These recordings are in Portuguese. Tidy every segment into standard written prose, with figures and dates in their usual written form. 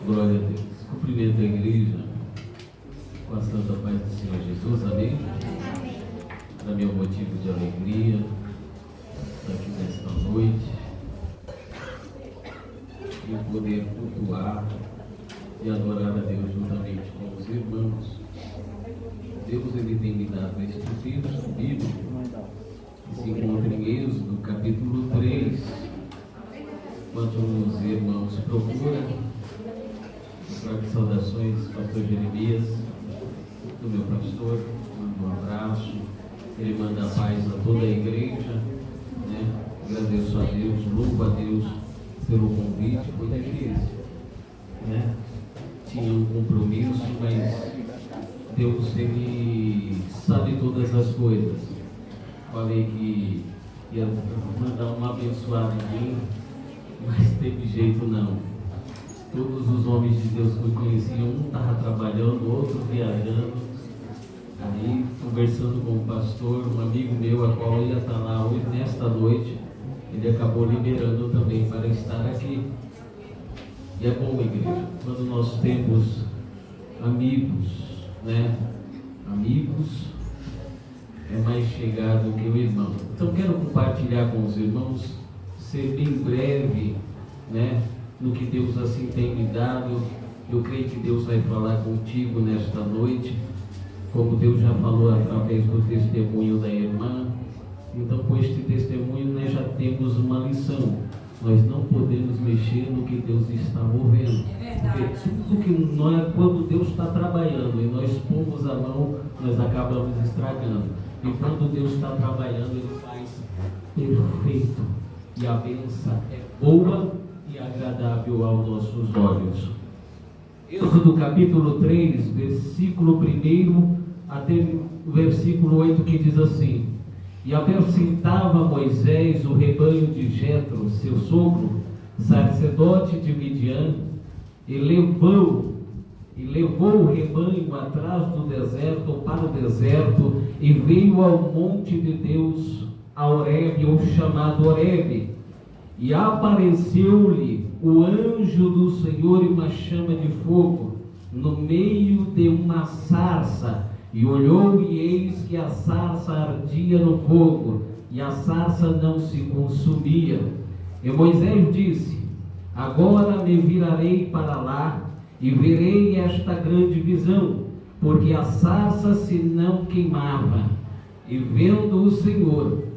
Glória a Deus. Cumprimento a igreja com a santa paz do Senhor Jesus, amém? Para mim é um motivo de alegria estar aqui nesta noite e poder cultuar e adorar a Deus juntamente com os irmãos. Deus, Ele tem me dado este texto bíblico que se encontra em Êxodo, capítulo 3. Enquanto os irmãos procuram, saudações, pastor Jeremias, do meu pastor, manda um abraço, ele manda a paz a toda a igreja, né? Agradeço a Deus, louvo a Deus pelo convite, foi difícil, né? Tinha um compromisso, mas Deus, Ele sabe todas as coisas. Falei que ia mandar um abençoado em mim, mas teve jeito não. Todos os homens de Deus que eu conheciam, um estava trabalhando, o outro viajando. Aí, conversando com o pastor, um amigo meu, a qual ia estar lá hoje, nesta noite, ele acabou liberando também para estar aqui. E é bom, igreja, quando nós temos amigos, né? Amigos é mais chegado que o irmão. Então, quero compartilhar com os irmãos, ser bem breve, né? No que Deus assim tem me dado. Eu creio que Deus vai falar contigo nesta noite, como Deus já falou através do testemunho da irmã. Então, com este testemunho, nós já temos uma lição. Nós não podemos mexer no que Deus está movendo. Porque tudo que nós, quando Deus está trabalhando e nós pomos a mão, nós acabamos estragando. E quando Deus está trabalhando, Ele faz perfeito. E a bênção é boa e agradável aos nossos olhos. Êxodo capítulo 3, versículo 1 até o versículo 8, que diz assim: E apacentava Moisés o rebanho de Jetro, seu sogro, sacerdote de Midian, e levou o rebanho atrás do deserto, para o deserto, e veio ao monte de Deus, a Horebe, ou chamado Horebe. E apareceu-lhe o anjo do Senhor em uma chama de fogo, no meio de uma sarça. E olhou, e eis que a sarça ardia no fogo, e a sarça não se consumia. E Moisés disse: Agora me virarei para lá, e verei esta grande visão, porque a sarça se não queimava. E vendo o Senhor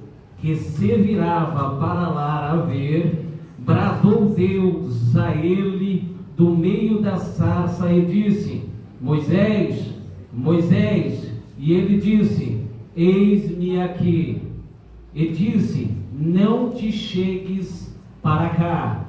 que se virava para lá a ver, bradou Deus a ele do meio da sarça e disse: Moisés, Moisés. E ele disse: Eis-me aqui. E disse: Não te chegues para cá,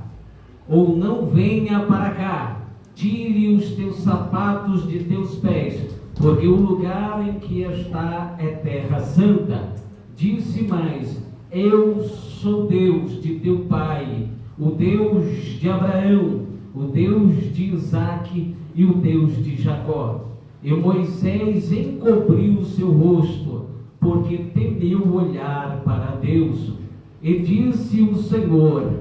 ou não venha para cá. Tire os teus sapatos de teus pés, porque o lugar em que está é terra santa. Disse mais: Eu sou Deus de teu pai, o Deus de Abraão, o Deus de Isaque e o Deus de Jacó. E Moisés encobriu o seu rosto, porque temeu olhar para Deus. E disse o Senhor: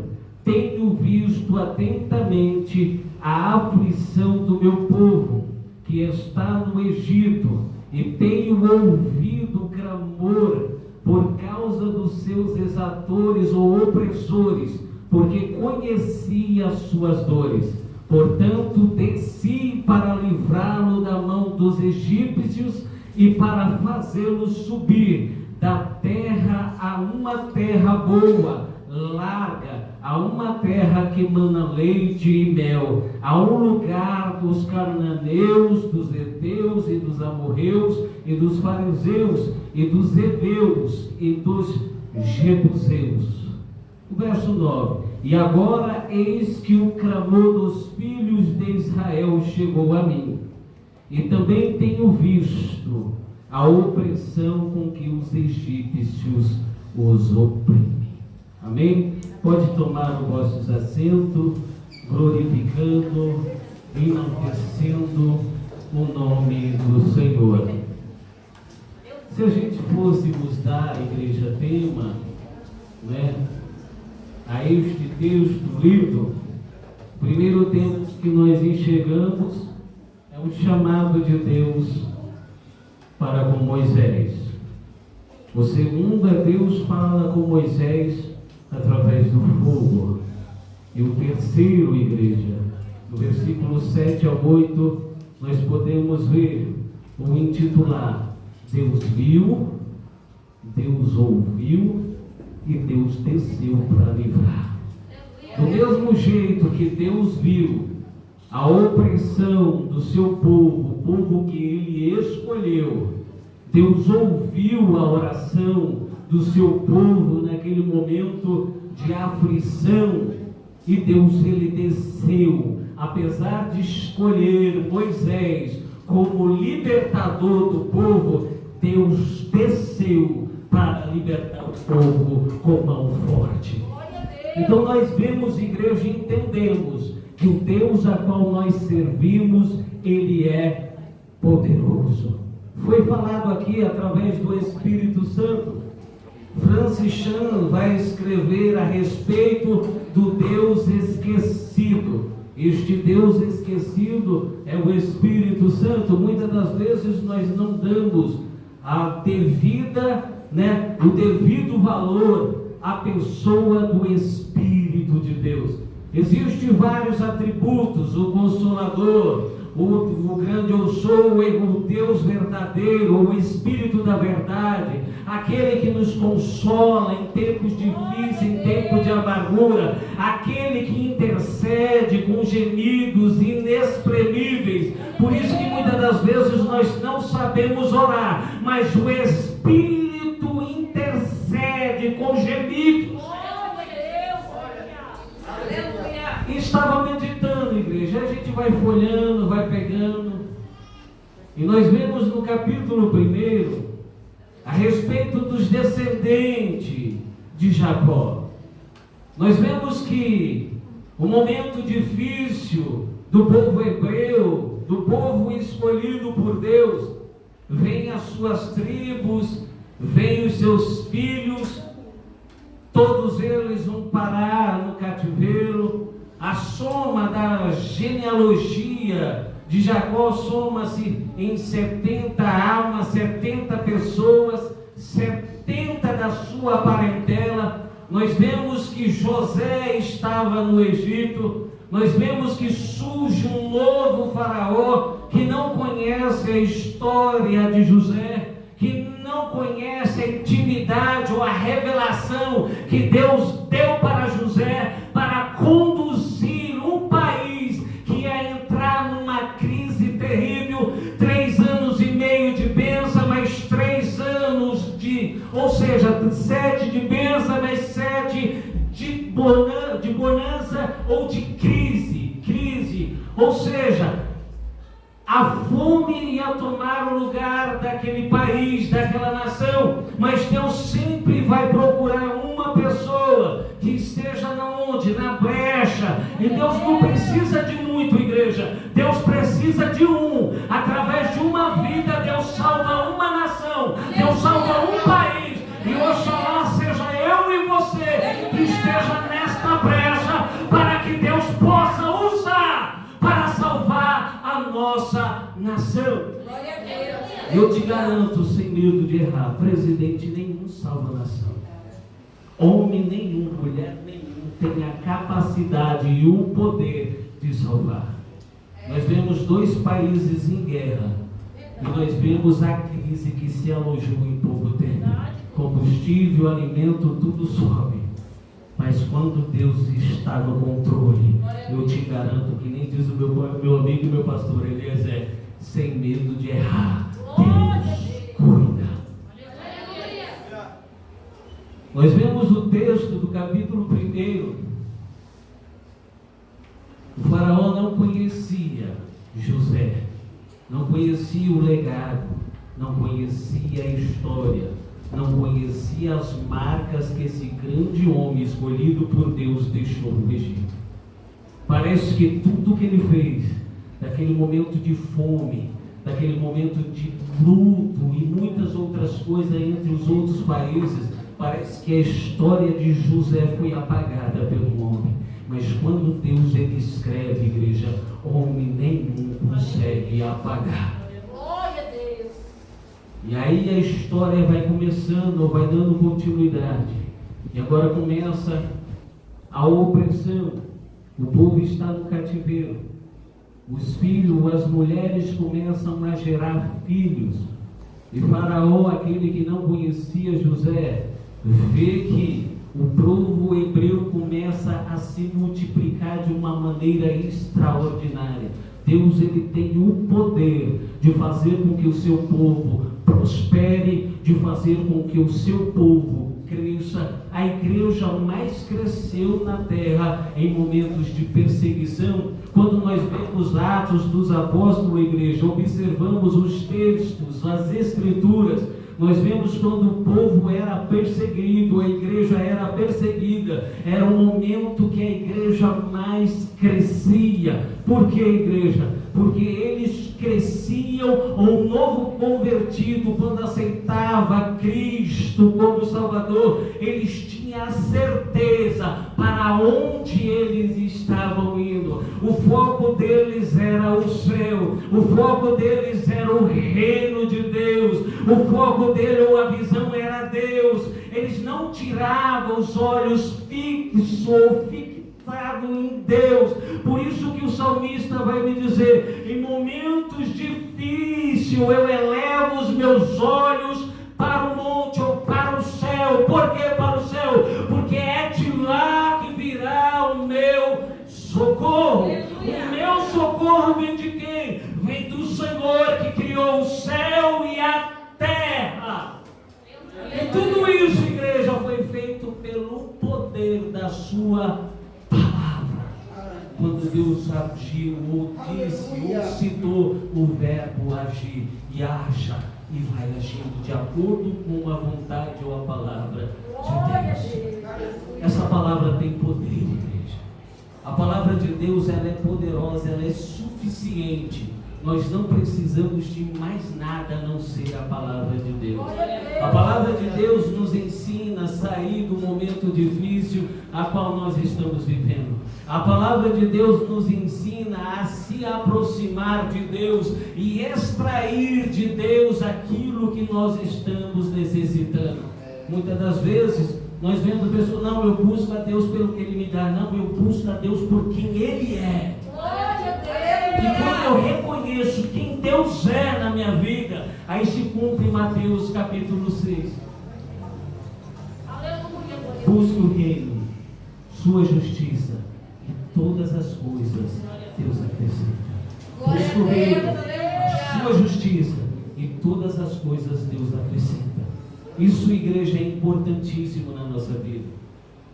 Tenho visto atentamente a aflição do meu povo, que está no Egito, e tenho ouvido o clamor por causa dos seus exatores ou opressores, porque conheci as suas dores. Portanto, desci para livrá-lo da mão dos egípcios e para fazê-lo subir da terra a uma terra boa, larga, a uma terra que mana leite e mel, a um lugar dos cananeus, dos heteus e dos amorreus e dos fariseus e dos heveus e dos jebuseus. O verso 9: E agora eis que o clamor dos filhos de Israel chegou a mim, e também tenho visto a opressão com que os egípcios os oprimem. Amém? Pode tomar os vossos assentos, glorificando, enaltecendo o nome do Senhor. Se a gente fôssemos dar, igreja, tema, né, a este texto lido, primeiro temos que nós chegamos é um chamado de Deus para com Moisés. O segundo é Deus fala com Moisés através do fogo. E o terceiro, igreja, do versículo 7 ao 8, nós podemos ver o intitular: Deus viu, Deus ouviu e Deus desceu para livrar. Do mesmo jeito que Deus viu a opressão do seu povo, o povo que ele escolheu, Deus ouviu a oração do seu povo naquele momento de aflição, e Deus, ele desceu, apesar de escolher Moisés como libertador do povo, Deus desceu para libertar o povo com mão forte. Então nós vemos, igreja, e entendemos que o Deus a qual nós servimos, ele é poderoso. Foi falado aqui através do Espírito Santo. Francis Chan vai escrever a respeito do Deus esquecido. Este Deus esquecido é o Espírito Santo. Muitas das vezes nós não damos o devido valor à pessoa do Espírito de Deus. Existem vários atributos: o Consolador, o grande eu sou, o Deus verdadeiro, o Espírito da verdade, aquele que nos consola em tempos difíceis, em tempos de amargura, aquele que intercede com gemidos inexprimíveis. Por isso que muitas das vezes nós não sabemos orar, mas o Espírito intercede com gemidos. Estava meditando, igreja, a gente vai folhando, vai pegando, e nós vemos no capítulo 1 a respeito dos descendentes de Jacó. Nós vemos que o momento difícil do povo hebreu, do povo escolhido por Deus, vem as suas tribos, vem os seus filhos, todos eles vão parar no cativeiro. A soma da genealogia de Jacó soma-se em 70 almas, 70 pessoas, 70 da sua parentela. Nós vemos que José estava no Egito. Nós vemos que surge um novo faraó que não conhece a história de José, que não conhece a intimidade ou a revelação que Deus deu para José para conduzir um país que ia entrar numa crise terrível. 3 anos e meio de bênção, mais 3 anos ou seja, 7 de bênção, mais 7 de bonança ou de crise. Ou seja, a fome ia tomar o lugar daquele país, daquela nação, mas Deus sempre vai procurar uma pessoa que esteja na brecha. E Deus não precisa de muito, igreja. Deus precisa de um. Através de uma vida, Deus salva uma nação, Deus salva um país. E oxalá seja eu e você que esteja nesta brecha, para que Deus possa usar para salvar a nossa nação. Eu te garanto, sem medo de errar, presidente nenhum salva a nação. Homem nenhum, mulher nenhum tem a capacidade e o poder de salvar. Nós vemos 2 países em guerra, e nós vemos a crise que se alojou em pouco tempo. Combustível, alimento, tudo sobe. Mas quando Deus está no controle, eu te garanto que nem diz o meu amigo e meu pastor Eliezer, sem medo de errar, Deus cuida. Nós vemos o texto do capítulo 1. O faraó não conhecia José, não conhecia o legado, não conhecia a história, não conhecia as marcas que esse grande homem escolhido por Deus deixou no Egito. Parece que tudo que ele fez, daquele momento de fome, daquele momento de luto e muitas outras coisas entre os outros países, parece que a história de José foi apagada pelo homem. Mas quando Deus ele escreve, igreja, homem nenhum consegue apagar. Glória a Deus. E aí a história vai começando, vai dando continuidade. E agora começa a opressão. O povo está no cativeiro. Os filhos, as mulheres começam a gerar filhos. E Faraó, aquele que não conhecia José, vê que o povo hebreu começa a se multiplicar de uma maneira extraordinária. Deus ele tem o poder de fazer com que o seu povo prospere, de fazer com que o seu povo cresça. A igreja mais cresceu na terra em momentos de perseguição. Quando nós vemos Atos dos Apóstolos, igreja, observamos os textos, as escrituras, nós vemos quando o povo era perseguido, a igreja era perseguida, era o momento que a igreja mais crescia. Por que, igreja? Porque eles cresciam, um novo convertido, quando aceitava Cristo como Salvador, eles tinham a certeza para onde eles estavam indo. O foco deles era o céu, o foco deles era o reino de Deus, o foco deles, a visão era Deus. Eles não tiravam os olhos fixos ou fixados em Deus. Por isso que o salmista vai me dizer: em momentos difíceis eu elevo os meus olhos para o monte ou para o céu. Por que para o céu? Porque é de lá que virá o meu socorro. O meu socorro vem de quem? Vem do Senhor que criou o céu e a terra. E tudo isso, igreja, foi feito pelo poder da sua palavra. Quando Deus agiu, ou disse, ou citou o verbo agir, e haja, e vai agindo de acordo com a vontade ou a palavra de Deus. Essa palavra tem poder, igreja. A palavra de Deus, ela é poderosa, ela é suficiente. Nós não precisamos de mais nada a não ser a palavra de Deus. A palavra de Deus nos ensina a sair do momento difícil a qual nós estamos vivendo. A palavra de Deus nos ensina a se aproximar de Deus e extrair de Deus aquilo que nós estamos necessitando. Muitas das vezes nós vemos pessoas: não, eu busco a Deus pelo que Ele me dá. Não, eu busco a Deus por quem Ele é. E quando eu reconheço quem Deus é na minha vida, aí se cumpre Mateus capítulo 6. Busque o reino, sua justiça, e todas as coisas Deus acrescenta. Busque o reino, a sua justiça, e todas as coisas Deus acrescenta. Isso, igreja, é importantíssimo na nossa vida.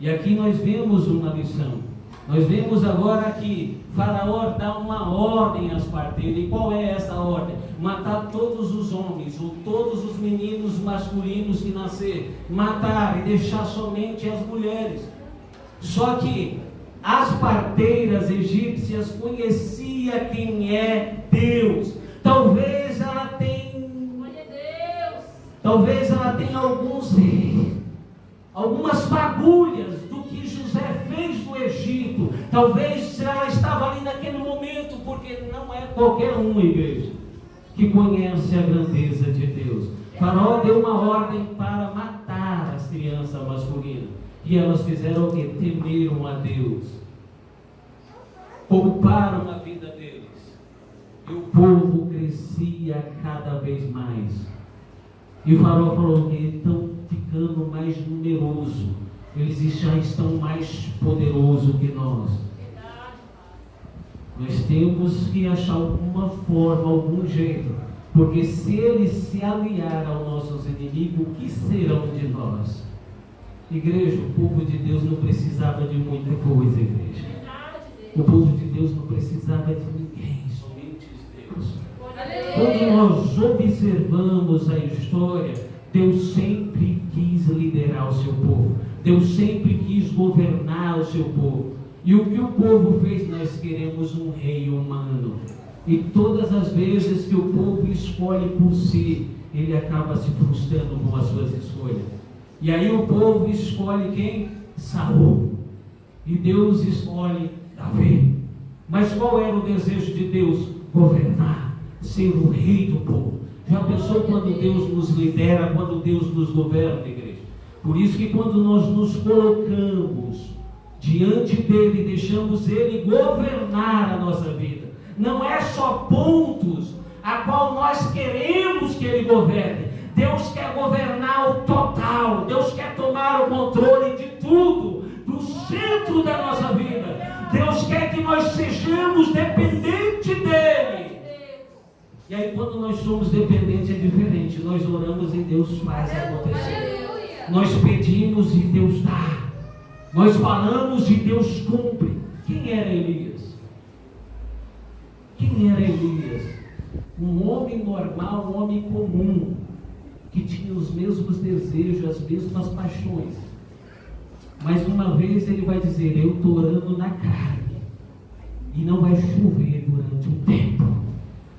E aqui nós vemos uma lição. Nós vemos agora que Faraó dá uma ordem às parteiras. E qual é essa ordem? Matar todos os homens, ou todos os meninos masculinos que nascer. Matar e deixar somente as mulheres. Só que as parteiras egípcias conheciam quem é Deus. Talvez ela tenha algumas fagulhas do que José fez no Egito. Talvez ela estava ali naquele momento, porque não é qualquer um, igreja, que conhece a grandeza de Deus. Faraó deu uma ordem para matar as crianças masculinas, e elas fizeram o que? Temeram a Deus, pouparam a vida deles, e o povo crescia cada vez mais. E o Faraó falou que estão ficando mais numeroso, eles já estão mais poderosos que nós. Nós temos que achar alguma forma, algum jeito, porque se eles se aliarem aos nossos inimigos, o que serão de nós? Igreja, o povo de Deus não precisava de muita coisa, igreja. O povo de Deus não precisava de ninguém, somente Deus. Quando nós observamos a história, Deus sempre quis liderar o seu povo. Deus sempre quis governar o seu povo. E o que o povo fez? Nós queremos um rei humano. E todas as vezes que o povo escolhe por si, ele acaba se frustrando com as suas escolhas. E aí o povo escolhe quem? Saul. E Deus escolhe Davi. Mas qual era o desejo de Deus? Governar, ser o rei do povo. Já pensou quando Deus nos lidera, quando Deus nos governa, igreja? Por isso que quando nós nos colocamos diante dele, deixamos ele governar a nossa vida, não é só pontos a qual nós queremos que ele governe. Deus quer governar o total. Deus quer tomar o controle de tudo, do centro da nossa vida. Deus quer que nós sejamos dependentes dele. E aí quando nós somos dependentes é diferente. Nós oramos e Deus faz acontecer. Nós pedimos e Deus dá. Nós falamos e Deus cumpre. Quem era Elias? Quem era Elias? Um homem normal, um homem comum, que tinha os mesmos desejos, as mesmas paixões. Mas uma vez ele vai dizer: eu estou orando na carne, e não vai chover durante um tempo.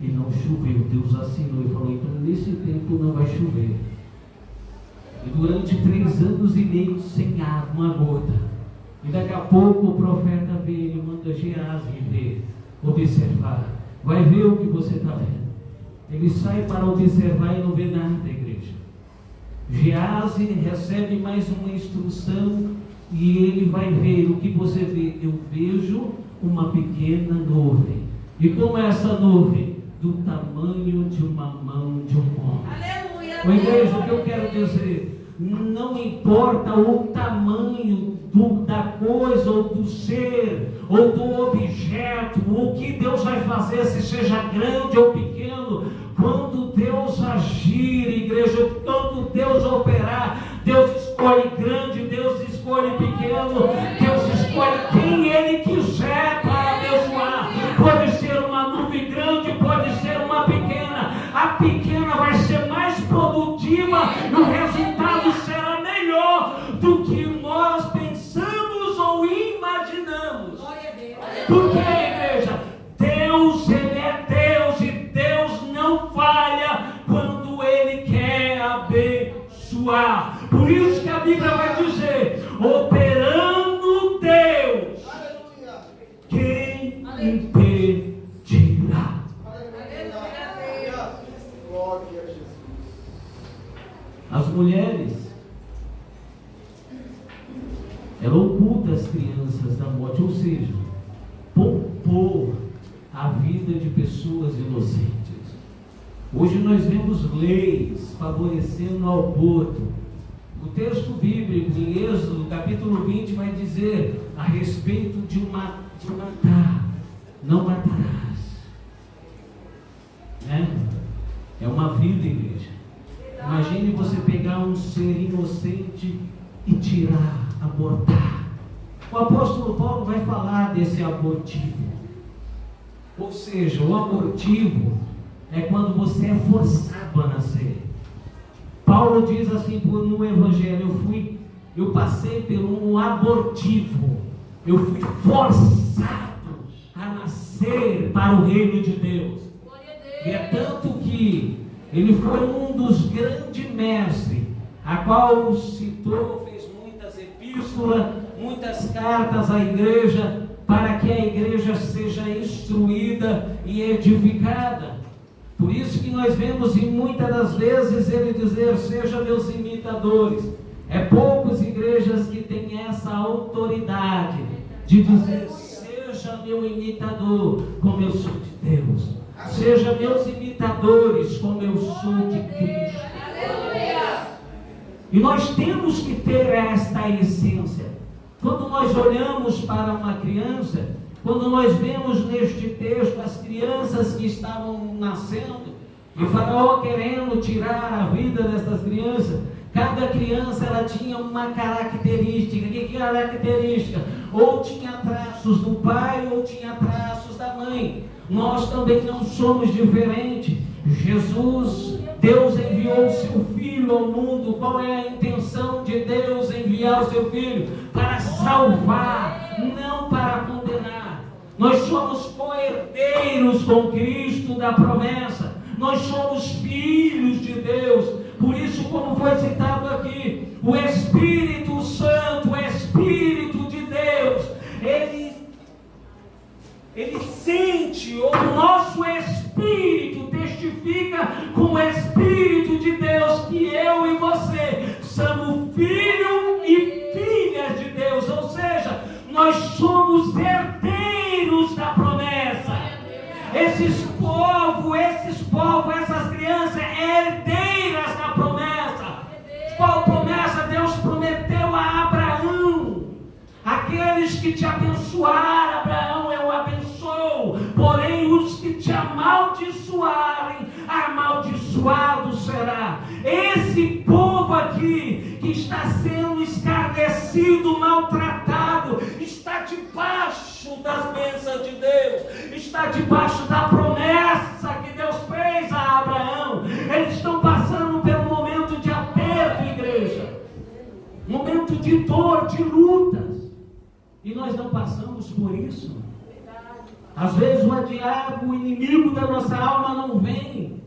E não choveu. Deus assinou e falou: então nesse tempo não vai chover. E durante 3 anos e meio sem água, uma gota. E daqui a pouco o profeta veio e manda Geazi ver, observar. Vai ver o que você está vendo. Ele sai para observar e não vê nada, igreja. Geazi recebe mais uma instrução e ele vai ver o que você vê. Eu vejo uma pequena nuvem. E como é essa nuvem? Do tamanho de uma mão de um homem. Aleluia! Ô igreja, o que eu quero dizer? Não importa o tamanho da coisa, ou do ser, ou do objeto, o que Deus vai fazer, se seja grande ou pequeno, quando Deus agir, igreja, quando Deus operar, Deus escolhe grande, Deus escolhe pequeno, Deus escolhe quem Ele quiser para abençoar. Pode ser uma nuvem grande, pode ser uma pequena. A pequena vai ser mais produtiva e o resultado será melhor do que nós pensamos ou imaginamos. Porque, igreja, Deus, Ele é Deus, e Deus não falha quando Ele quer abençoar. Por isso que a Bíblia vai dizer: operando Deus, quem impedirá? As mulheres, ela oculta as crianças da morte, ou seja, poupou a vida de pessoas inocentes. Hoje nós vemos leis favorecendo o aborto. O texto bíblico em Êxodo, capítulo 20, vai dizer a respeito de matar. Não matarás. É uma vida, igreja. Imagine você pegar um ser inocente e tirar, abortar. O apóstolo Paulo vai falar desse abortivo. Ou seja, o abortivo é quando você é forçado a nascer. Paulo diz assim no Evangelho: eu passei por um abortivo. Eu fui forçado a nascer para o reino de Deus. E é tanto que ele foi um dos grandes mestres, a qual citou, fez muitas epístolas, muitas cartas à igreja, para que a igreja seja instruída e edificada. Por isso que nós vemos em muitas das vezes ele dizer: seja meus imitadores. É poucas igrejas que têm essa autoridade de dizer: seja meu imitador, como eu sou de Deus. Seja meus imitadores, como eu sou de Cristo. E nós temos que ter esta essência. Quando nós olhamos para uma criança, quando nós vemos neste texto as crianças que estavam nascendo, e Faraó querendo tirar a vida dessas crianças, cada criança ela tinha uma característica. Que característica? Ou tinha traços do pai, ou tinha traços da mãe. Nós também não somos diferentes. Jesus, Deus enviou o seu Filho ao mundo. Qual é a intenção de Deus enviar o seu Filho? Para salvar, não para condenar. Nós somos co-herdeiros com Cristo da promessa. Nós somos filhos de Deus. Por isso, como foi citado aqui, o Espírito Santo, o Espírito de Deus, harmonia com o Espírito de Deus, que eu e você somos filhos e filhas de Deus, ou seja, nós somos herdeiros da promessa. Esses povos, essas crianças herdeiras da promessa. Qual promessa? Deus prometeu a Abraão: aqueles que te abençoarem, Abraão, eu abençoo, porém os que te amaldiçoarem, amaldiçoado será. Esse povo aqui, que está sendo escarnecido, maltratado, está debaixo das bênçãos de Deus, está debaixo da promessa que Deus fez a Abraão. Eles estão passando pelo momento de aperto, igreja, momento de dor, de lutas, e nós não passamos por isso. Às vezes o diabo, o inimigo da nossa alma, não vem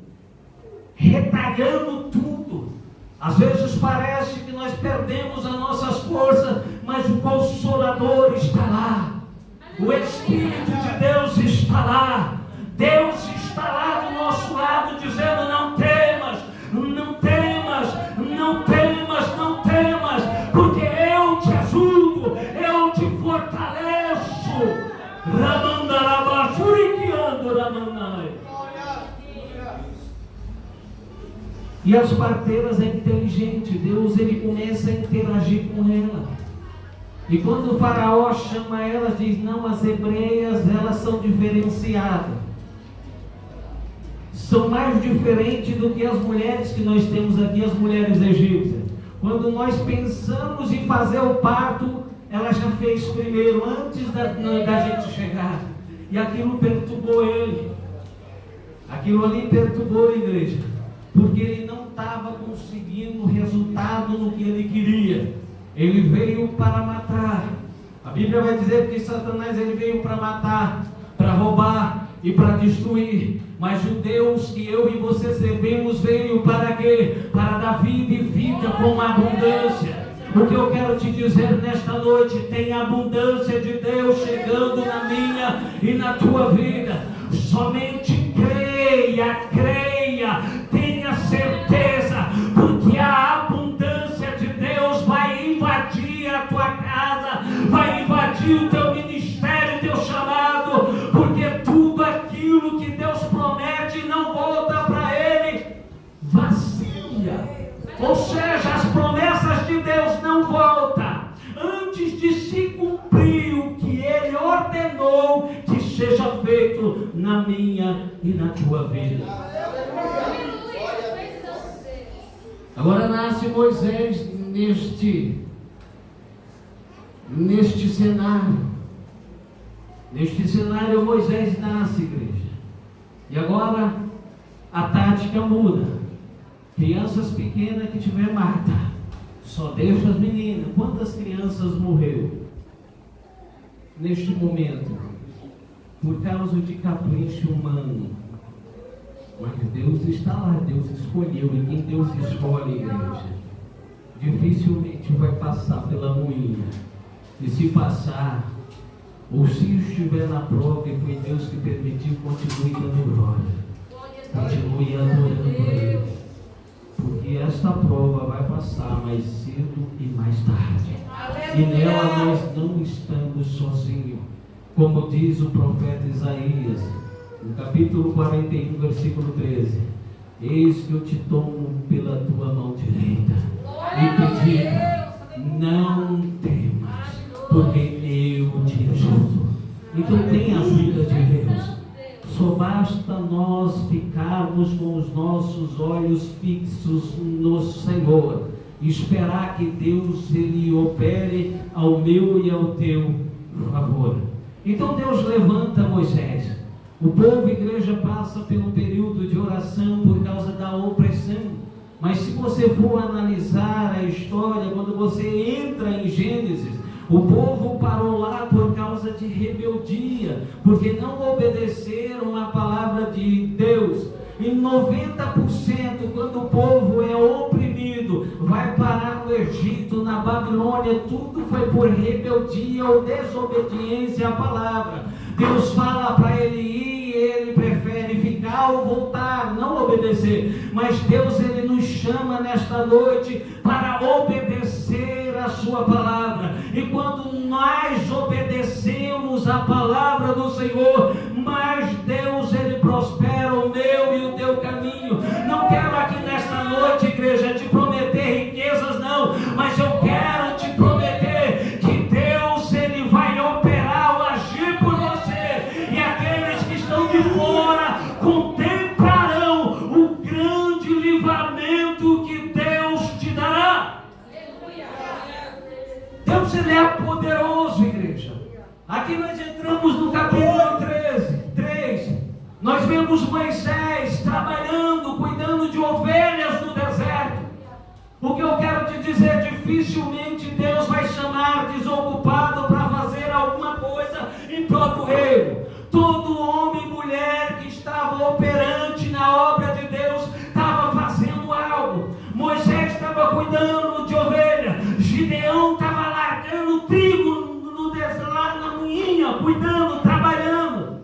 retalhando tudo. Às vezes parece que nós perdemos as nossas forças, mas o Consolador está lá, o Espírito de Deus está lá, Deus está lá do nosso lado, dizendo: não temas, não temas, não temas, não temas, porque eu te ajudo, eu te fortaleço. E as parteiras é inteligente. Deus, ele começa a interagir com ela. E quando o faraó chama elas, diz: não, as hebreias, elas são diferenciadas, são mais diferentes do que as mulheres que nós temos aqui, as mulheres egípcias. Quando nós pensamos em fazer o parto, ela já fez primeiro, antes da gente chegar. E aquilo perturbou ele. Aquilo ali perturbou a igreja, porque ele não estava conseguindo resultado no que ele queria. Ele veio para matar. A Bíblia vai dizer que Satanás, ele veio para matar, para roubar e para destruir. Mas o Deus que eu e você servimos veio para quê? Para dar vida e vida com abundância. O que eu quero te dizer nesta noite: tem abundância de Deus chegando na minha e na tua vida. Somente creia, creia, tenha certeza, porque a abundância de Deus vai invadir a tua casa, vai invadir o teu ministério, o teu chamado, porque tudo aquilo que Deus promete não volta para Ele vazia. Ou seja, as promessas de Deus não voltam antes de se cumprir o que Ele ordenou que seja feito na minha e na tua vida. Agora nasce Moisés neste cenário. Neste cenário Moisés nasce, igreja. E agora a tática muda. Crianças pequenas que tiver, mata. Só deixa as meninas. Quantas crianças morreram neste momento por causa de capricho humano? Mas Deus está lá, Deus escolheu. E quem Deus escolhe, igreja, dificilmente vai passar pela moinha. E se passar, ou se estiver na prova e foi Deus que permitiu, continue dando glória, continue adorando Ele, porque esta prova vai passar mais cedo e mais tarde. E nela nós não estamos sozinhos. Como diz o profeta Isaías, no capítulo 41, versículo 13: eis que eu te tomo pela tua mão direita e te digo: não temas, porque eu te ajudo. Então tem a ajuda de Deus. Só basta nós ficarmos com os nossos olhos fixos no Senhor, esperar que Deus, Ele opere ao meu e ao teu favor. Então Deus levanta Moisés. O povo, igreja, passa pelo período de oração por causa da opressão. Mas se você for analisar a história, quando você entra em Gênesis, o povo parou lá por causa de rebeldia, porque não obedeceram a palavra de Deus. E 90%, quando o povo é oprimido, vai parar no Egito, na Babilônia, tudo foi por rebeldia ou desobediência à palavra. Deus fala para ele ir e ele prefere ficar ao voltar, não obedecer, mas Deus, Ele nos chama nesta noite para obedecer a sua palavra. E quando nós obedecemos a palavra do Senhor, mais Deus, Ele prospera o meu e o teu caminho. Não quero aqui nesta noite, igreja, te prometer riquezas, não, mas eu quero te prometer que Deus, Ele vai operar ou agir por você, e aqueles que estão de fora contemplarão o grande livramento que Deus te dará. Deus, Ele é poderoso, igreja. Aqui nós entramos no capítulo 3. Nós vemos Moisés trabalhando, cuidando de ovelhas no deserto. O que eu quero te dizer, dificilmente Deus vai chamar desocupado para fazer alguma coisa em prol do reino. Todo homem e mulher que estava operante na obra de Deus estava fazendo algo. Moisés estava cuidando de ovelha, Gideão estava largando trigo lá na moinha, cuidando, trabalhando.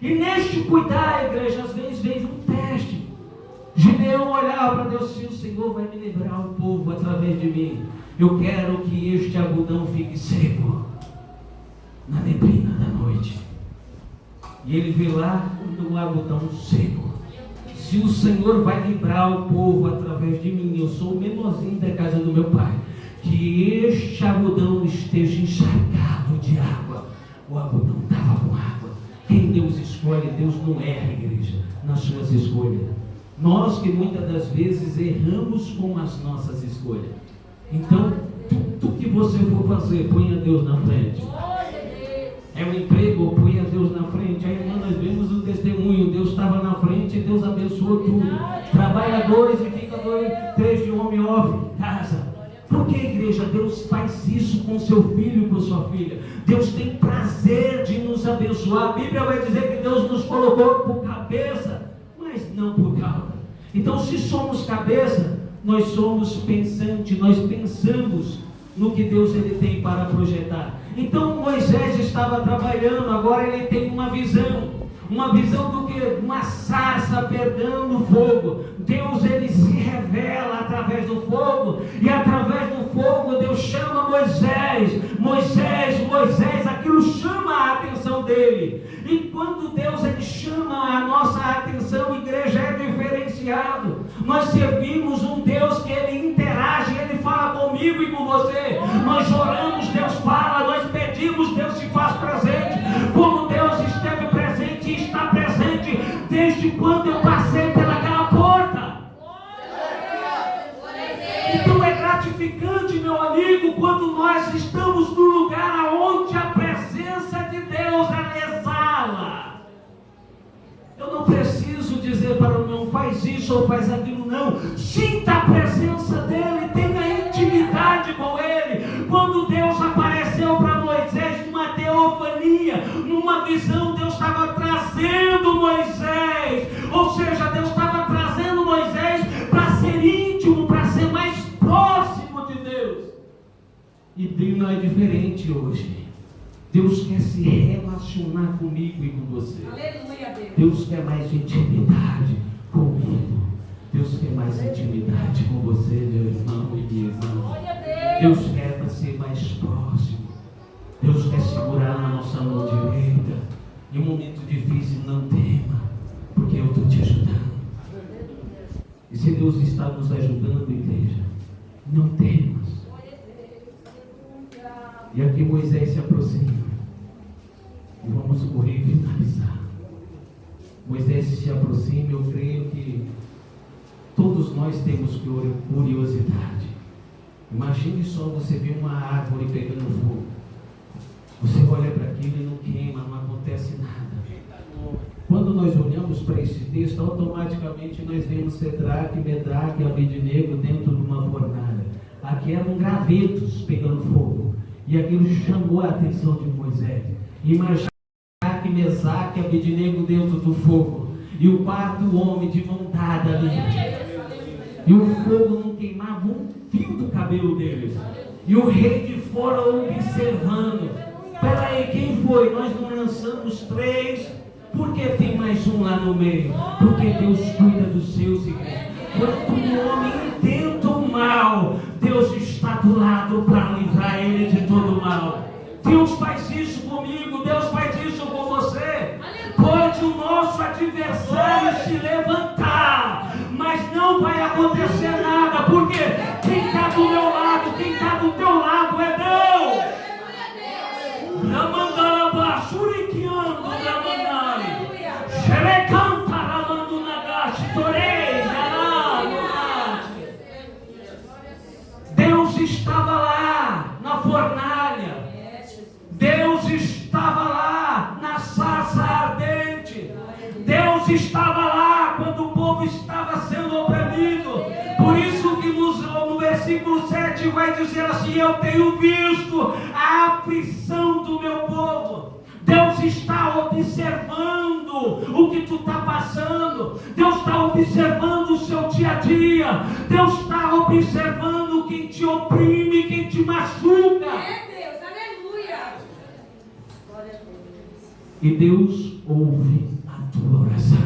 E neste cuidar, igreja, às vezes vem um teste. Gideão olhava para Deus, se o Senhor vai me livrar o povo através de mim, eu quero que este algodão fique seco na neblina da noite. E ele vê lá o algodão seco. Se o Senhor vai livrar o povo através de mim, eu sou o menorzinho da casa do meu pai, que este algodão esteja encharcado de água. O algodão estava com água. Quem Deus escolhe, Deus não erra, igreja, nas suas escolhas. Nós que muitas das vezes erramos com as nossas escolhas. Então, tudo que você for fazer, ponha Deus na frente. É um emprego, ponha Deus na frente. Aí, irmã, nós vemos um testemunho. Deus estava na frente e Deus abençoou tudo. Trabalha 2 e fica 3 de home office, casa. Por que, igreja? Deus faz isso com seu filho e com sua filha. Deus tem prazer de nos abençoar. A Bíblia vai dizer que Deus nos colocou por cabeça, mas não por cauda. Então, se somos cabeça, nós somos pensantes, nós pensamos no que Deus, Ele tem para projetar. Então Moisés estava trabalhando, agora ele tem uma visão do que? Uma sarça pegando fogo. Deus, Ele se revela através do fogo, e através do fogo Deus chama Moisés, aquilo chama a atenção dele. E quando Deus, Ele chama a nossa atenção, igreja, é diferenciado. Nós servimos um Deus que Ele interage, Ele fala comigo e com você. Nós oramos, Deus fala, nós pedimos, Deus se faz presente. Como Deus esteve presente e está presente desde quando eu passei pelaquela porta. Então é gratificante, meu amigo, quando nós estamos no lugar onde a presença de Deus exala. Eu não preciso dizer para o meu, faz isso ou faz aquilo, não. Sinta a presença dEle, tenha intimidade com Ele. Quando Deus apareceu para Moisés numa teofania, numa visão, Deus estava trazendo Moisés, ou seja, Deus estava trazendo Moisés para ser íntimo, para ser mais próximo de Deus. E não é diferente hoje. Deus quer se relacionar comigo e com você. Aleluia, Deus. Deus quer mais intimidade comigo. Deus quer mais intimidade com você, meu irmão e minha irmã. Deus quer ser mais próximo. Deus quer segurar na nossa mão direita. Em um momento difícil, não tema, porque eu estou te ajudando. E se Deus está nos ajudando, igreja, não temas. E aqui Moisés se aproxima. E vamos correr e finalizar. Moisés se aproxima. Eu creio que todos nós temos curiosidade. Imagine só você ver uma árvore pegando fogo. Você olha para aquilo e não queima, não acontece nada. Quando nós olhamos para esse texto, automaticamente nós vemos Cedraque, Medraque e Abednego dentro de uma fornalha. Aqui eram gravetos pegando fogo. E aquilo chamou a atenção de Moisés. Imagina que Mesaque e Abednego dentro do fogo. E o quarto homem de mão dada ali. E o fogo não queimava um fio do cabelo deles. E o rei de fora observando. Espera aí, quem foi? Nós não lançamos 3 Por que tem mais um lá no meio? Porque Deus cuida dos seus, igreja. Quando o homem intenta o mal, Deus está do lado para livrar ele de todo o mal. Deus faz isso comigo, Deus faz isso com você. Pode o nosso adversário se levantar, mas não vai acontecer nada, porque quem está do meu lado, quem está do teu lado é Deus. Ramandalaba, Shurikiando, Ramandai, Xerecanta, Ramandu Nagashi, Torei, Naramanagashi. Deus estava lá na fornalha. Deus estava lá na sarça ardente. Deus estava lá quando o povo estava sendo oprimido. Por isso que no versículo 7 vai dizer assim: eu tenho visto a aflição do meu povo. Deus está observando o que tu está passando. Deus está observando o seu dia a dia. Deus está observando quem te oprime, quem te machuca. E Deus ouve a tua oração.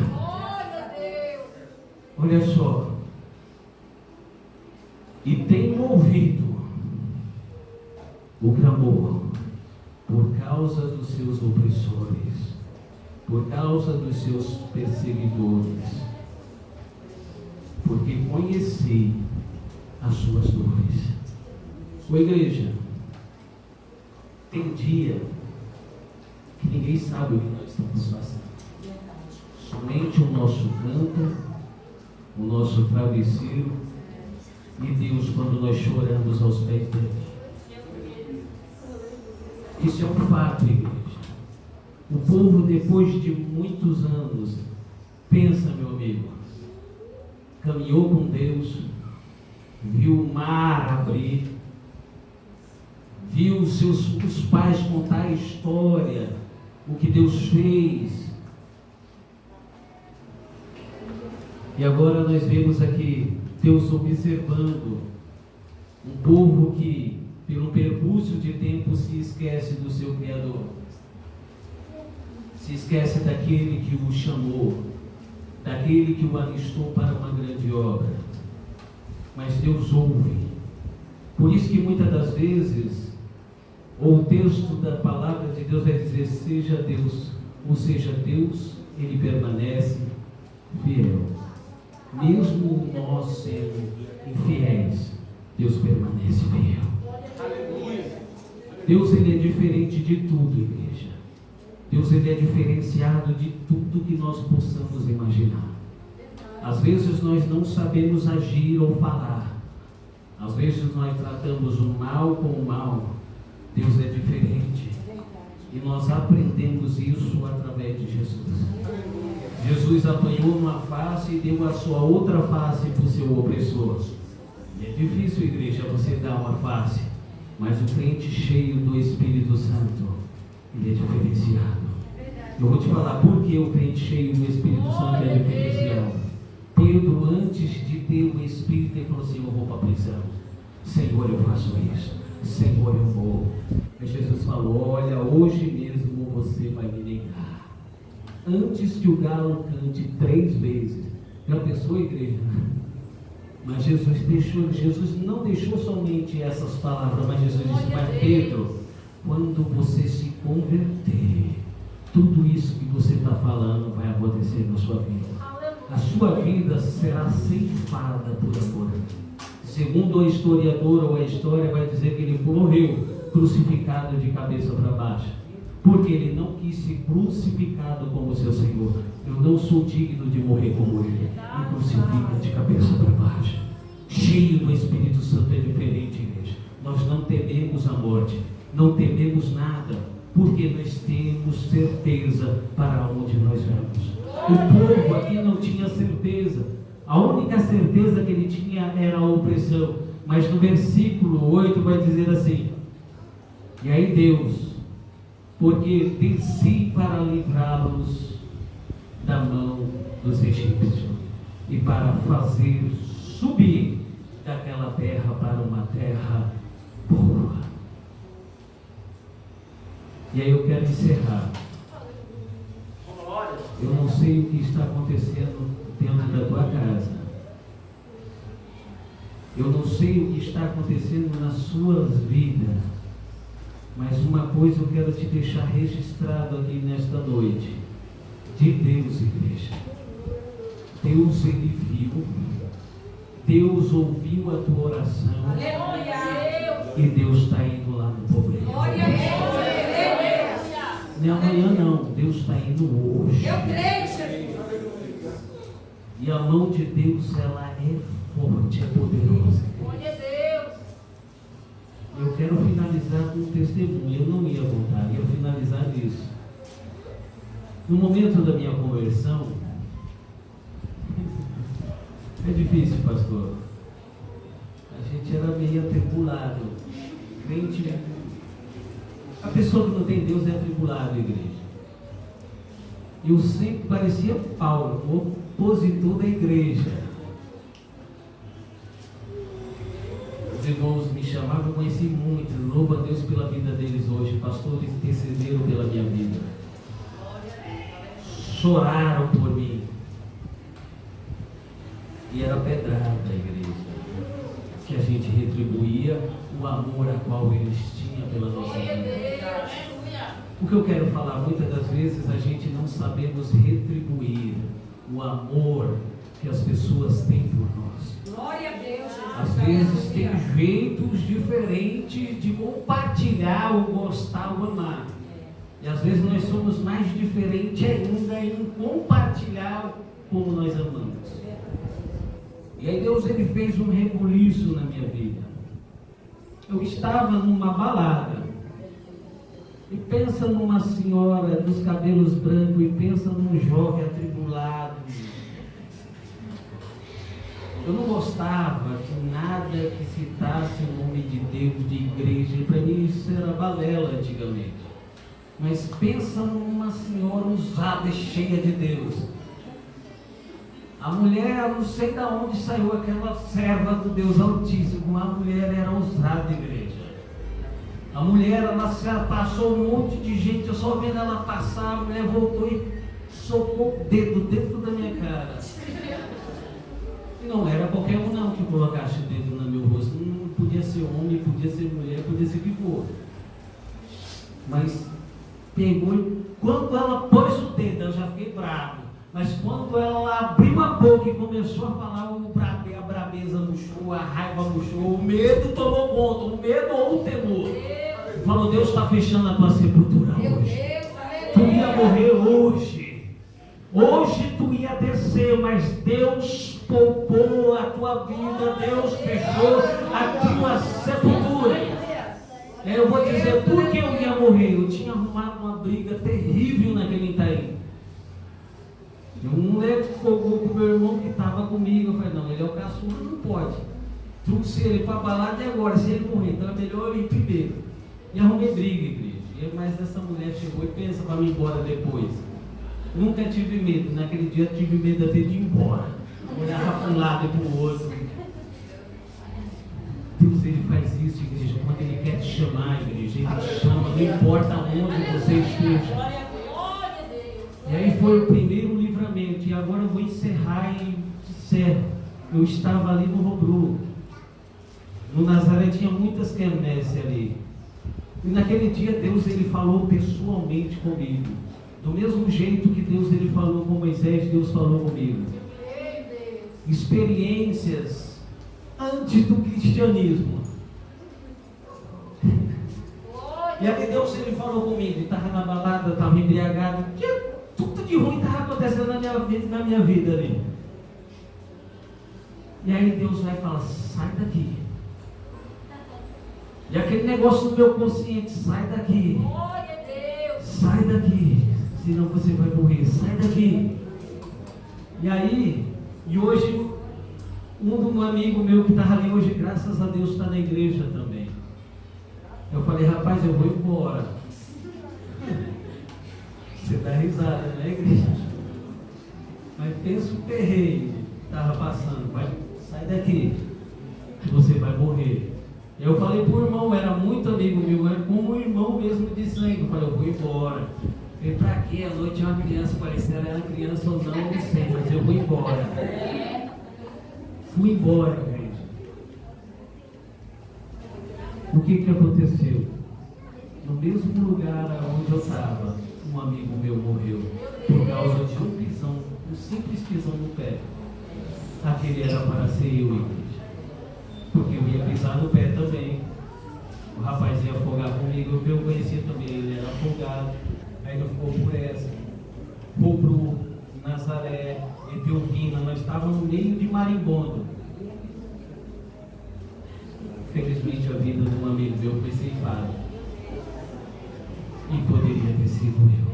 Olha só. E tem ouvido o clamor por causa dos seus opressores, por causa dos seus perseguidores, porque conheci as suas dores. Ô igreja, tem dia que ninguém sabe o que nós estamos passando. Somente o nosso canto, o nosso travesseiro e Deus quando nós choramos aos pés dele. Isso é um fato, igreja. O povo, depois de muitos anos, pensa, meu amigo, caminhou com Deus, viu o mar abrir, viu os pais contar a história, o que Deus fez. E agora nós vemos aqui Deus observando um povo que, pelo percurso de tempo, se esquece do seu Criador, se esquece daquele que o chamou, daquele que o alistou para uma grande obra. Mas Deus ouve. Por isso que muitas das vezes o texto da palavra de Deus vai dizer: seja Deus, ou seja Deus, ele permanece fiel. Mesmo nós sendo infiéis, Deus permanece fiel. Deus, ele é diferente de tudo, igreja. Deus, ele é diferenciado de tudo que nós possamos imaginar. Às vezes nós não sabemos agir ou falar. Às vezes nós tratamos o mal com o mal. Deus é diferente. E nós aprendemos isso através de Jesus. Jesus apanhou uma face e deu a sua outra face para o seu opressor. E é difícil, igreja, você dar uma face. Mas o crente cheio do Espírito Santo, ele é diferenciado. Eu vou te falar por que o crente cheio do Espírito Santo é diferenciado. Pedro, antes de ter o Espírito, ele falou assim: eu vou para a prisão. Senhor, eu faço isso. Senhor, eu vou. Aí Jesus falou: olha, hoje mesmo você vai me negar. Antes que o galo cante 3 vezes. Já pensou, igreja? Mas Jesus não deixou somente essas palavras, mas Jesus disse: mas Pedro, quando você se converter, tudo isso que você está falando vai acontecer na sua vida. A sua vida será ceifada por amor. Segundo o historiador ou a história vai dizer que ele morreu crucificado de cabeça para baixo, porque ele não quis ser crucificado como seu Senhor. Eu não sou digno de morrer como ele. Me crucifica de cabeça para baixo. Cheio do Espírito Santo é diferente, igreja. Nós não tememos a morte, não tememos nada, porque nós temos certeza para onde nós vamos. O povo aqui não tinha certeza. A única certeza que ele tinha era a opressão. Mas no versículo 8 vai dizer assim: e aí Deus, porque desci para livrá-los da mão dos egípcios e para fazer subir daquela terra para uma terra boa. E aí eu quero encerrar. Eu não sei o que está acontecendo dentro da tua casa. Eu não sei o que está acontecendo nas suas vidas. Mas uma coisa eu quero te deixar registrado aqui nesta noite. De Deus, igreja. Deus, Ele viu. Deus ouviu a tua oração. Aleluia. E Deus está indo lá no problema. Glória a Deus. Não é amanhã não. Deus está indo hoje. Eu creio, Jesus. E a mão de Deus, ela é forte, é poderosa. Glória a Deus. Eu quero finalizar com um testemunho. Eu não ia contar, ia finalizar nisso. No momento da minha conversão, é difícil, pastor. A gente era meio atribulado. Crente, a pessoa que não tem Deus é atribulado, igreja. Eu sempre parecia Paulo, opositor da igreja. Os irmãos me chamavam, eu conheci muito. Louvo a Deus pela vida deles hoje. Pastores intercederam pela minha vida. Choraram por mim. E era pedrada a igreja, que a gente retribuía o amor a qual eles tinham pela nossa vida. O que eu quero falar, muitas das vezes a gente não sabemos retribuir o amor que as pessoas têm por nós. Glória a Deus. Às vezes tem jeitos diferentes de compartilhar, o gostar, o amar. E às vezes nós somos mais diferentes ainda em compartilhar como nós amamos. E aí Deus, Ele fez um rebuliço na minha vida. Eu estava numa balada. E pensa numa senhora dos cabelos brancos e pensa num jovem atribulado. Eu não gostava de nada que citasse o nome de Deus, de igreja. Para mim isso era balela antigamente. Mas pensa numa senhora usada e cheia de Deus. A mulher, eu não sei de onde saiu aquela serva do Deus Altíssimo. A mulher era ousada, igreja. A mulher, ela passou um monte de gente, eu só vendo ela passar, a mulher voltou e socou o dedo dentro da minha cara. E não era qualquer um não que colocasse o dedo no meu rosto. Não podia ser homem, podia ser mulher, podia ser o que for. Mas pegou e quando ela pôs o dedo, eu já fiquei bravo. Mas quando ela abriu a boca e começou a falar, a brabeza murchou, a raiva murchou, o medo tomou conta, o medo ou o temor. Falou, Deus está fechando a tua sepultura hoje. Tu ia morrer hoje. Hoje tu ia descer, mas Deus poupou a tua vida, Deus fechou a tua sepultura. Eu vou dizer, por que eu ia morrer? Eu tinha arrumado uma briga terrível naquele Itaim. Um moleque fogou com o meu irmão que estava comigo. Eu falei, não, ele é o caçula, não pode. Trouxe ele para a balada e agora, se ele morrer, então é melhor eu ir primeiro. E arrumei briga, igreja. Mas essa mulher chegou e pensa para mim ir embora depois. Nunca tive medo. Naquele dia eu tive medo até de ir embora. Olhava para um lado e para o outro. Deus, Ele faz isso, igreja, quando Ele quer te chamar, igreja. Ele te chama, não importa onde você esteja. E aí foi o primeiro livramento. E agora eu vou encerrar e encerro. Eu estava ali no Robru. No Nazaré tinha muitas quermesses ali. E naquele dia Deus, Ele falou pessoalmente comigo. Do mesmo jeito que Deus, Ele falou com Moisés, Deus falou comigo. Experiências antes do cristianismo. E aí Deus, Ele falou comigo. Estava na balada, estava embriagado. Tudo de ruim estava acontecendo na minha vida ali. E aí Deus vai falar, sai daqui. E aquele negócio do meu consciente, sai daqui. Sai daqui. Senão você vai morrer. Sai daqui. E aí, e hoje, um amigo meu que estava ali hoje, graças a Deus, está na igreja também. Eu falei, rapaz, eu vou embora. Você dá risada, né, igreja? Mas pensa o perreio que estava passando. Sai daqui, que você vai morrer. Eu falei para o irmão, era muito amigo meu, era como um irmão mesmo de sangue. Eu falei, eu vou embora. Falei, pra quê? meia-noite uma criança, parecia ela era criança ou não sei, mas eu vou embora. Fui embora, gente. O que aconteceu? No mesmo lugar onde eu estava, um amigo meu morreu por causa de um pisão, um simples pisão no pé. Aquele era para ser eu, igreja. Porque eu ia pisar no pé também. O rapaz ia afogar comigo, eu conhecia também, ele era afogado. Aí ele ficou por essa. Vou pro Nazaré, Eteupina, nós estávamos no meio de Marimbondo. Felizmente a vida de um amigo meu foi ceifada. E poderia ter sido eu.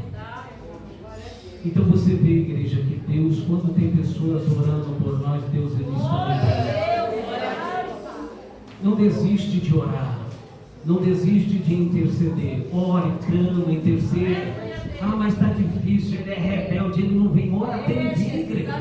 Então você vê, igreja, que Deus, quando tem pessoas orando por nós, Deus ele está presente. Não desiste de orar. Não desiste de interceder. Ore, clama, interceda. Ah, mas está difícil, ele é rebelde, ele não vem. Ora até ele vir, igreja.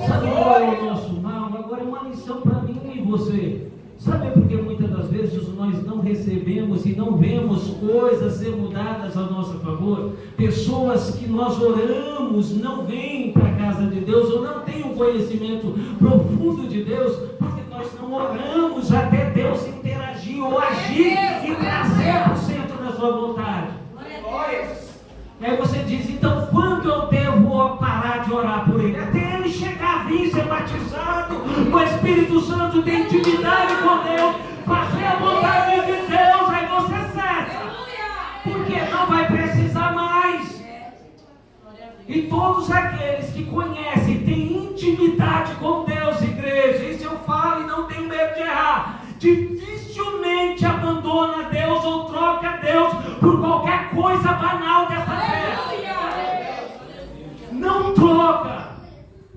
Sabe qual é o nosso mal? Agora é uma lição para mim e você. Sabe por que muitas das vezes nós não recebemos e não vemos coisas ser mudadas a nosso favor? Pessoas que nós oramos não vêm para a casa de Deus ou não têm um conhecimento profundo de Deus, porque nós não oramos até Deus interagir ou agir e trazer para o centro da sua vontade. E aí você diz, então quando eu devo parar de orar por ele? Até ele chegar a vir ser batizado com o Espírito Santo, ter intimidade com Deus, fazer a vontade de Deus, aí você cessa. Porque não vai precisar mais. E todos aqueles que conhecem, têm intimidade com Deus, igreja, isso eu falo e não tenho medo de errar, dificilmente abandona Deus ou troca Deus por qualquer coisa banal dessa terra. Não troca,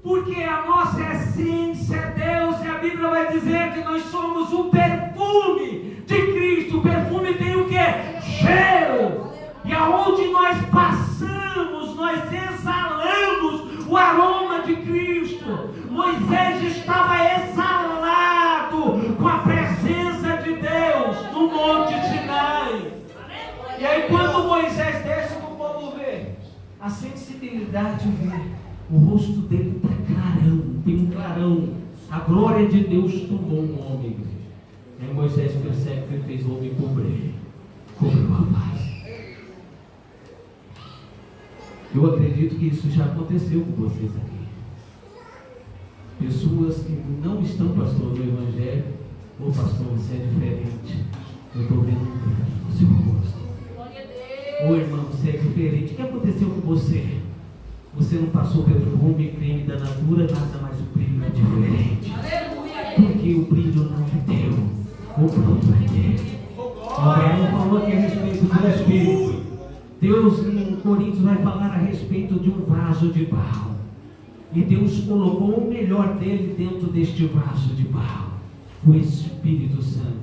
porque a nossa essência é Deus, e a Bíblia vai dizer que nós somos o perfume de Cristo. O perfume tem o quê? Cheiro. E aonde nós passamos, nós exalamos o aroma de Cristo. Moisés estava exalado com a presença de Deus no Monte Sinai. E aí quando Moisés desce, o povo vê a sensibilidade, vê o rosto dele está clarão, tem um clarão. A glória de Deus tomou um homem. Aí Moisés percebe que ele fez o homem cobriu a face. Eu acredito que isso já aconteceu com vocês aqui. Pessoas que não estão, pastor, no Evangelho. Ô pastor, você é diferente. Eu estou vendo um brilho no seu rosto. Ô irmão, você é diferente. O que aconteceu com você? Você não passou perfume, creme da natura, nada, mas o brilho é diferente. Porque o brilho não é teu, o brilho é dele. Abraão falou aqui a respeito do Espírito. Deus em Coríntios vai falar a respeito de um vaso de barro. E Deus colocou o melhor dele dentro deste vaso de barro, o Espírito Santo.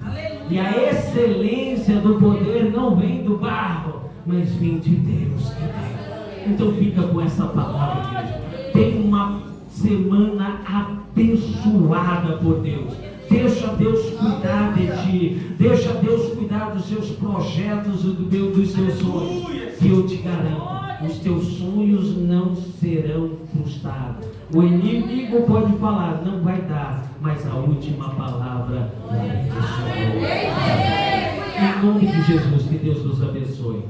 E a excelência do poder não vem do barro, mas vem de Deus que tem. Então fica com essa palavra, igreja. Tem uma semana abençoada por Deus. Deixa Deus cuidar de ti. Deixa Deus cuidar dos seus projetos e dos seus sonhos. E eu te garanto, os teus sonhos não serão frustrados. O inimigo pode falar, não vai dar, mas a última palavra é do Senhor. Em nome de Jesus, que Deus nos abençoe.